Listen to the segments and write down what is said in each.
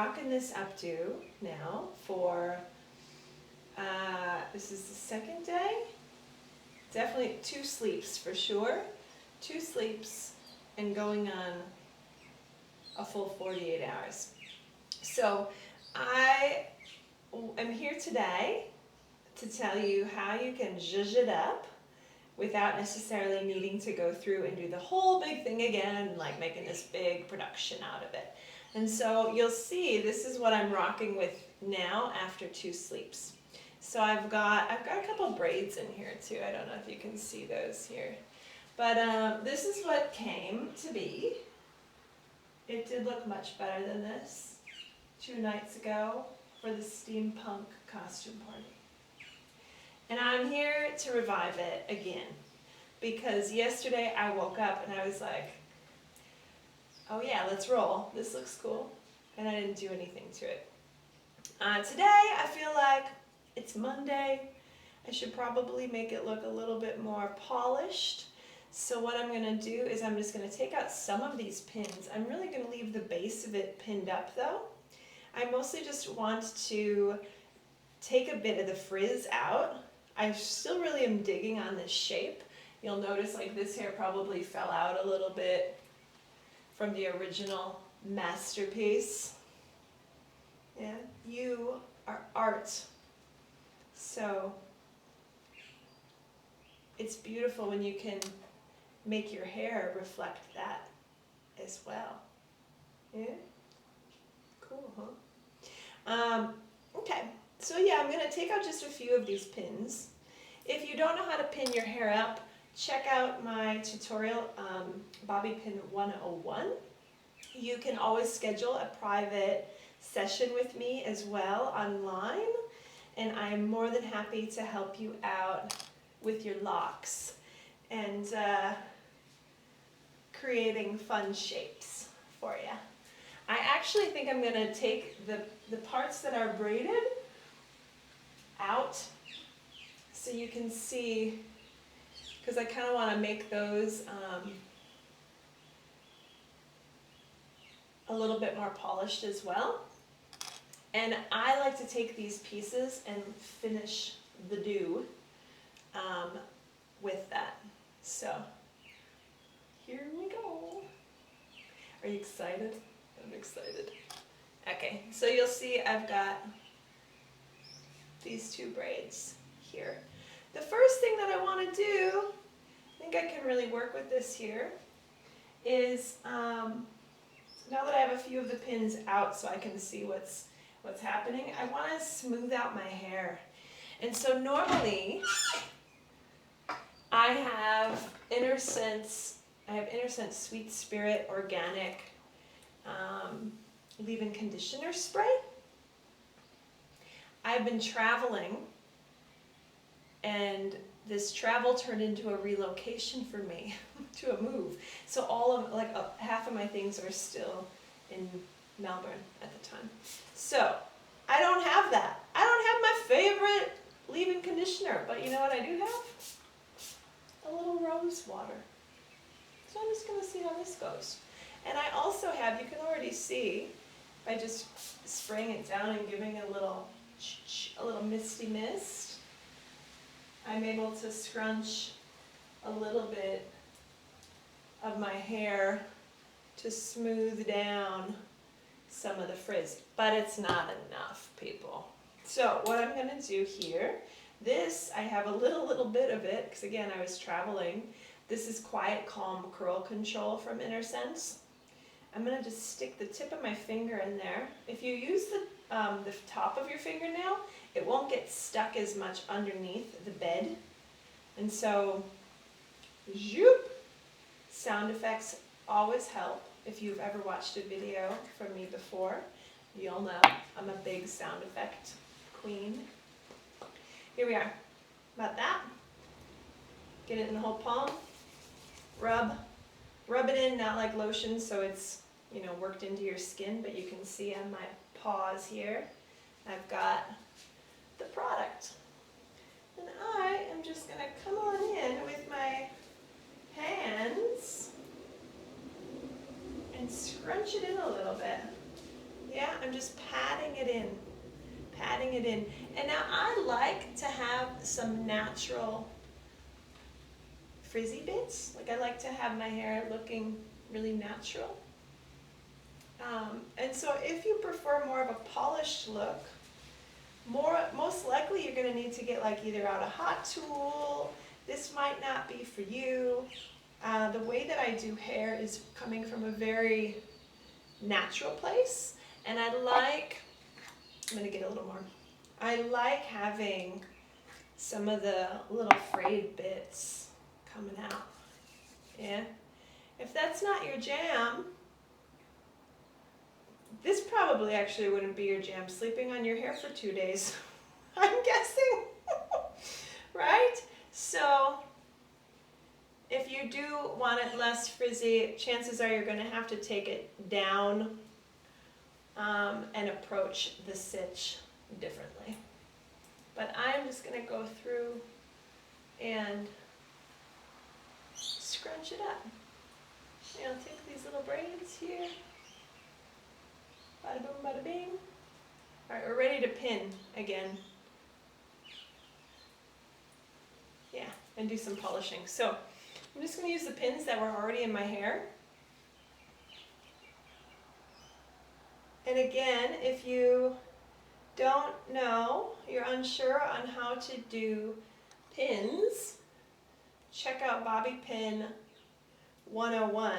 rocking this updo now for, this is the second day. Definitely 2 sleeps for sure. 2 sleeps and going on a full 48 hours. So I am here today to tell you how you can zhuzh it up without necessarily needing to go through and do the whole big thing again, like making this big production out of it. And so you'll see this is what I'm rocking with now after 2 sleeps. So I've got a couple braids in here too. I don't know if you can see those here. But this is what came to be. It did look much better than this 2 nights ago for the steampunk costume party. And I'm here to revive it again because yesterday I woke up and I was like, oh yeah, let's roll. This looks cool. And I didn't do anything to it. Today I feel like it's Monday. I should probably make it look a little bit more polished. So what I'm going to do is I'm just going to take out some of these pins. I'm really going to leave the base of it pinned up though. I mostly just want to take a bit of the frizz out. I still really am digging on this shape. You'll notice like this hair probably fell out a little bit from the original masterpiece. Yeah, you are art. So it's beautiful when you can make your hair reflect that as well. Yeah? Cool, huh? Okay, so yeah, I'm going to take out just a few of these pins. If you don't know how to pin your hair up, check out my tutorial, Bobby Pin 101. You can always schedule a private session with me as well online, and I'm more than happy to help you out with your locks and creating fun shapes for you. I actually think I'm going to take the parts that are braided out so you can see, because I kind of want to make those a little bit more polished as well. And I like to take these pieces and finish the do with that. So here we go. Are you excited? I'm excited. Okay, so you'll see I've got these 2 braids here. The first thing that I want to do, I think I can really work with this here, is now that I have a few of the pins out so I can see what's happening, I want to smooth out my hair. And so normally I have Inner Sense Sweet Spirit Organic leave-in conditioner spray. I've been traveling and this travel turned into a relocation for me to a move. So all of, like half of my things are still in Melbourne at the time. So I don't have that. I don't have my favorite leave-in conditioner, but you know what I do have? A little rose water. So I'm just going to see how this goes. And I also have, you can already see, by just spraying it down and giving a little misty mist, I'm able to scrunch a little bit of my hair to smooth down some of the frizz. But it's not enough, people. So what I'm going to do here, this, I have a little bit of it, because again, I was traveling. This is Quiet Calm Curl Control from Inner Sense. I'm going to just stick the tip of my finger in there. If you use the top of your fingernail, it won't get stuck as much underneath the bed. And so, zoop! Sound effects always help. If you've ever watched a video from me before, you'll know I'm a big sound effect queen. Here we are. About that. Get it in the whole palm. Rub it in, not like lotion, so it's, you know, worked into your skin, but you can see on my paws here, I've got the product. And I am just going to come on in with my hands and scrunch it in a little bit. Yeah, I'm just patting it in. Patting it in. And now I like to have some natural frizzy bits. Like I like to have my hair looking really natural. And so if you prefer more of a polished look, most likely you're going to need to get like either out a hot tool. This might not be for you. The way that I do hair is coming from a very natural place, and I'm going to get a little more. I like having some of the little frayed bits coming out. Yeah. If that's not your jam, this probably actually wouldn't be your jam, sleeping on your hair for 2 days, I'm guessing, right? So if you do want it less frizzy, chances are you're going to have to take it down and approach the sitch differently. But I'm just going to go through and scrunch it up. And I'll take these little braids here. Bada boom, bada bing. All right, we're ready to pin again. Yeah, and do some polishing. So I'm just going to use the pins that were already in my hair. And again, if you don't know, you're unsure on how to do pins, check out Bobby Pin 101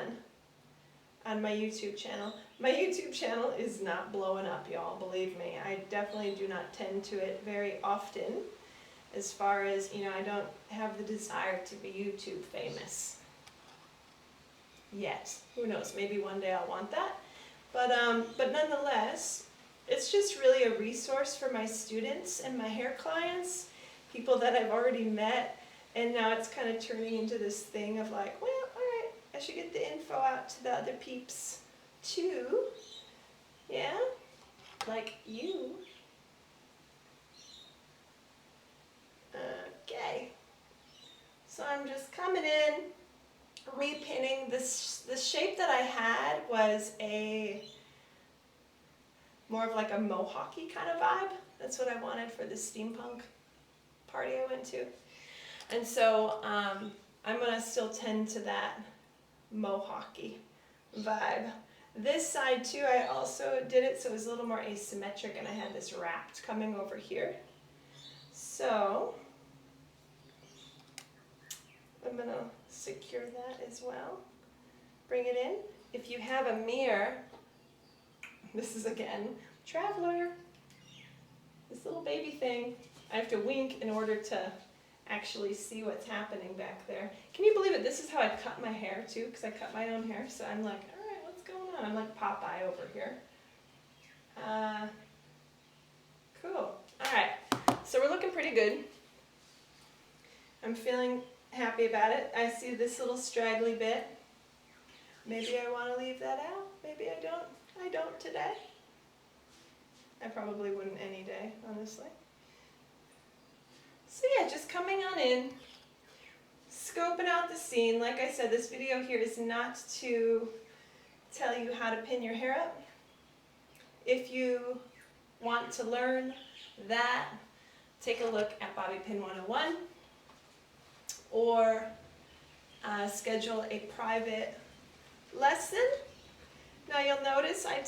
on my YouTube channel. My YouTube channel is not blowing up, y'all, believe me. I definitely do not tend to it very often, as far as, I don't have the desire to be YouTube famous yet. Who knows, maybe one day I'll want that. But nonetheless, it's just really a resource for my students and my hair clients, people that I've already met, and now it's kind of turning into this thing of like, well, all right, I should get the info out to the other peeps too. Yeah, like you. Okay, so I'm just coming in, repinning. The shape that I had was more of like a mohawky kind of vibe. That's what I wanted for the steampunk party I went to. And so I'm gonna still tend to that mohawky vibe. This side too, I also did it so it was a little more asymmetric, and I had this wrapped coming over here. So I'm gonna secure that as well. Bring it in. If you have a mirror, this is again, Traveler, this little baby thing. I have to wink in order to actually see what's happening back there. Can you believe it? This is how I cut my hair too, because I cut my own hair. So I'm like, all right, what's going on? I'm like Popeye over here. Cool. All right. So we're looking pretty good. I'm feeling happy about it. I see this little straggly bit. Maybe I want to leave that out. Maybe I don't. I don't today. I probably wouldn't any day, honestly. So yeah, just coming on in, scoping out the scene. Like I said, this video here is not to tell you how to pin your hair up. If you want to learn that, take a look at Bobby Pin 101 or schedule a private lesson. Now you'll notice I'm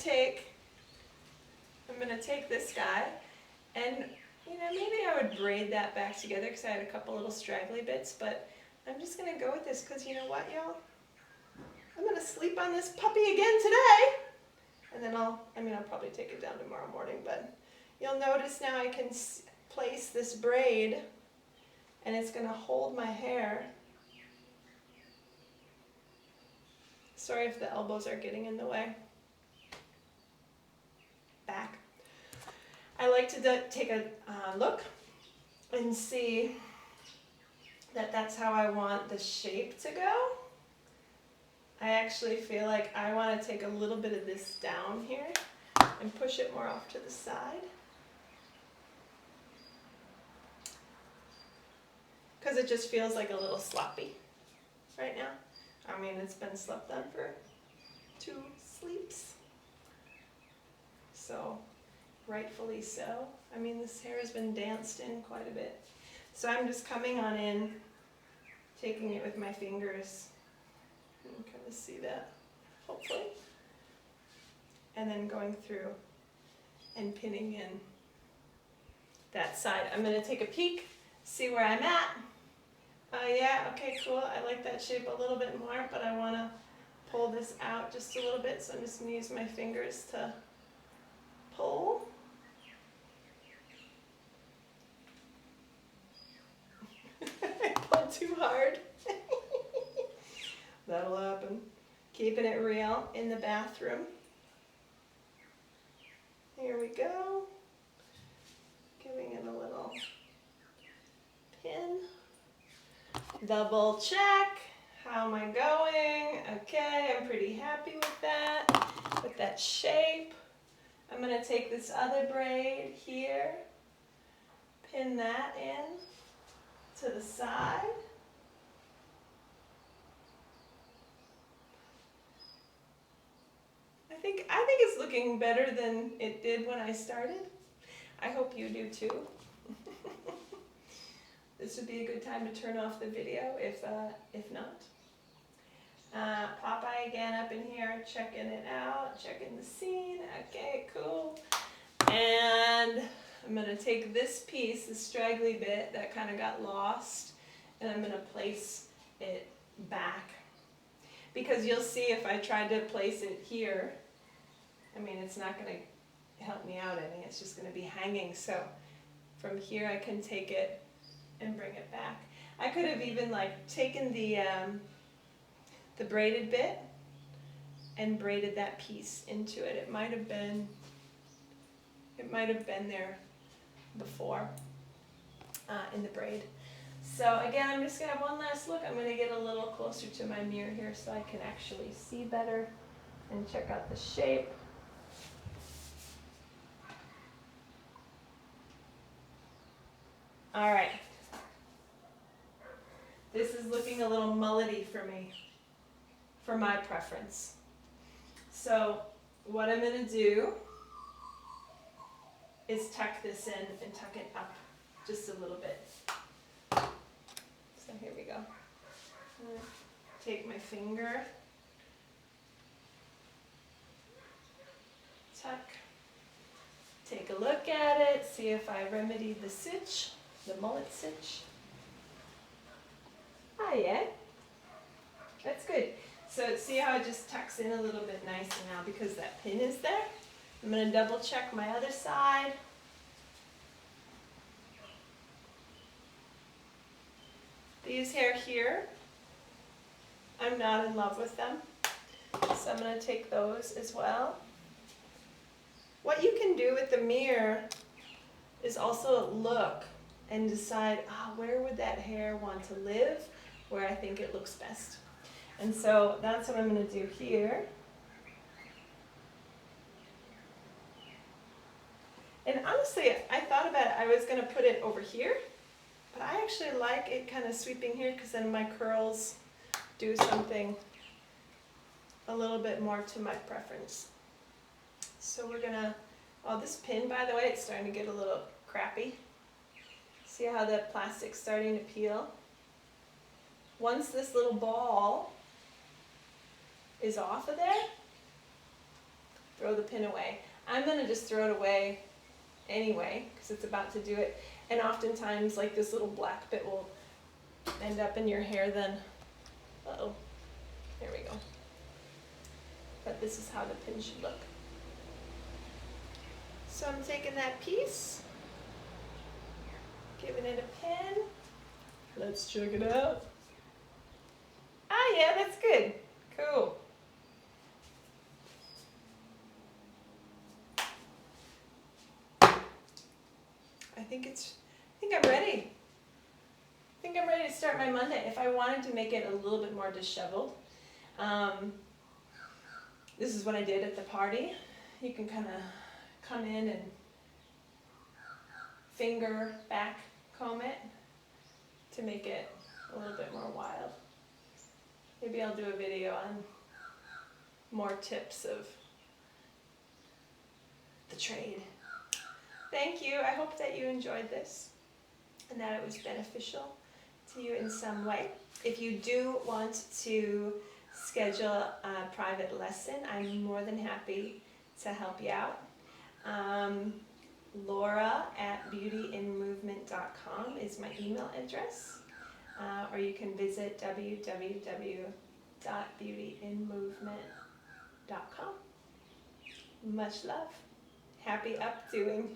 going to take this guy and maybe I would braid that back together because I had a couple little straggly bits, but I'm just going to go with this because you know what, y'all? I'm going to sleep on this puppy again today. And then I'll probably take it down tomorrow morning, but you'll notice now I can place this braid and it's going to hold my hair. Sorry if the elbows are getting in the way. Back. I like to take a look and see that that's how I want the shape to go. I actually feel like I want to take a little bit of this down here and push it more off to the side. Because it just feels like a little sloppy right now. I mean, it's been slept on for 2 sleeps. so rightfully so. I mean, this hair has been danced in quite a bit. So I'm just coming on in, taking it with my fingers. You can kind of see that, hopefully. And then going through and pinning in that side. I'm going to take a peek, see where I'm at. Yeah, okay, cool. I like that shape a little bit more, but I want to pull this out just a little bit, so I'm just going to use my fingers to pull. I pulled too hard. That'll happen. Keeping it real in the bathroom. Here we go. Giving it a little pin. Double check. How am I going? Okay, I'm pretty happy with that shape. I'm going to take this other braid here, pin that in to the side. I think it's looking better than it did when I started. I hope you do too. This would be a good time to turn off the video if not. Popeye again up in here, checking it out, checking the scene. Okay, cool. And I'm going to take this piece, the straggly bit that kind of got lost, and I'm going to place it back. Because you'll see if I tried to place it here, I mean, it's not going to help me out any. It's just going to be hanging. So from here I can take it and bring it back. I could have even like taken the braided bit and braided that piece into it. It might have been there before in the braid. So again, I'm just going to have one last look. I'm going to get a little closer to my mirror here so I can actually see better and check out the shape. All right. This is looking a little mullety for me, for my preference. So what I'm going to do is tuck this in and tuck it up just a little bit. So here we go. I'm going to take my finger, tuck, take a look at it, see if I remedied the sitch, the mullet sitch. Ah, yeah, that's good. So see how it just tucks in a little bit nicer now because that pin is there? I'm going to double check my other side. These hair here, I'm not in love with them, so I'm going to take those as well. What you can do with the mirror is also look and decide, where would that hair want to live, where I think it looks best. And so that's what I'm going to do here. And honestly, I thought about it, I was going to put it over here, but I actually like it kind of sweeping here because then my curls do something a little bit more to my preference. So we're going to, this pin, by the way, it's starting to get a little crappy. See how the plastic's starting to peel? Once this little ball is off of there, throw the pin away. I'm going to just throw it away anyway because it's about to do it. And oftentimes, like this little black bit will end up in your hair then. Uh-oh. There we go. But this is how the pin should look. So I'm taking that piece, giving it a pin. Let's check it out. Ah, yeah, that's good. Cool. I think I'm ready. I think I'm ready to start my Monday. If I wanted to make it a little bit more disheveled, this is what I did at the party. You can kind of come in and finger back comb it to make it a little bit more wild. Maybe I'll do a video on more tips of the trade. Thank you. I hope that you enjoyed this and that it was beneficial to you in some way. If you do want to schedule a private lesson, I'm more than happy to help you out. Laura@beautyinmovement.com is my email address, or you can visit www.beautyinmovement.com. Much love. Happy updoing.